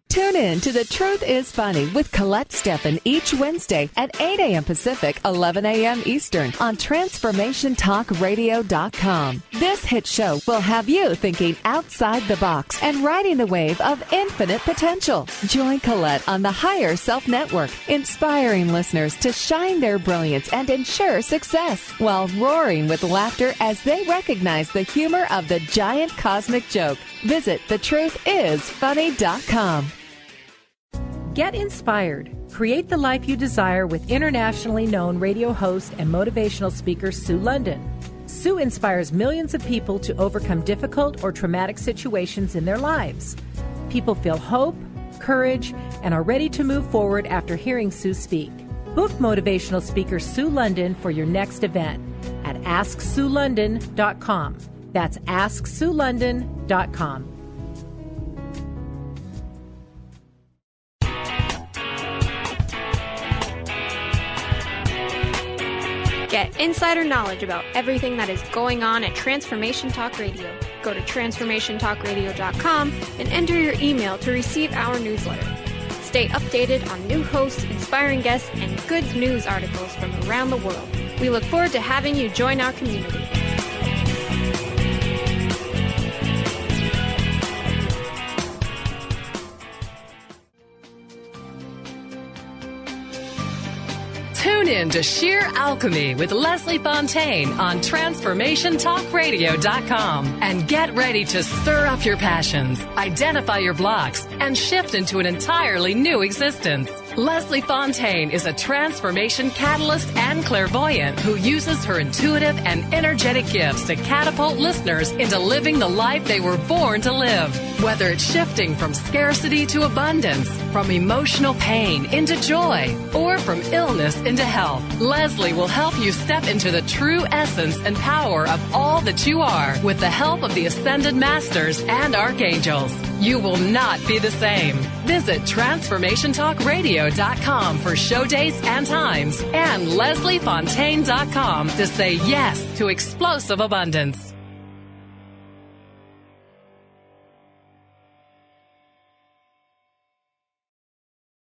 Tune in to The Truth is Funny with Colette Steffen each Wednesday at 8 a.m. Pacific, 11 a.m. Eastern on TransformationTalkRadio.com. This hit show will have you thinking outside the box and riding the wave of infinite potential. Join Colette on the Higher Self Network, inspiring listeners to shine their brilliance and ensure success while roaring with laughter as they recognize the humor of the giant cosmic joke. Visit thetruthисfunny.com. Get inspired. Create the life you desire with internationally known radio host and motivational speaker Sue London. Sue inspires millions of people to overcome difficult or traumatic situations in their lives. People feel hope, courage, and are ready to move forward after hearing Sue speak. Book motivational speaker Sue London for your next event at AskSueLondon.com. That's AskSueLondon.com. Get insider knowledge about everything that is going on at Transformation Talk Radio. Go to TransformationTalkRadio.com and enter your email to receive our newsletter. Stay updated on new hosts, inspiring guests, and good news articles from around the world. We look forward to having you join our community. Tune in to Sheer Alchemy with Leslie Fontaine on TransformationTalkRadio.com and get ready to stir up your passions, identify your blocks, and shift into an entirely new existence. Leslie Fontaine is a transformation catalyst and clairvoyant who uses her intuitive and energetic gifts to catapult listeners into living the life they were born to live. Whether it's shifting from scarcity to abundance, from emotional pain into joy, or from illness into health, Leslie will help you step into the true essence and power of all that you are with the help of the Ascended Masters and Archangels. You will not be the same. Visit TransformationTalkRadio.com for show dates and times, and LeslieFontaine.com to say yes to explosive abundance.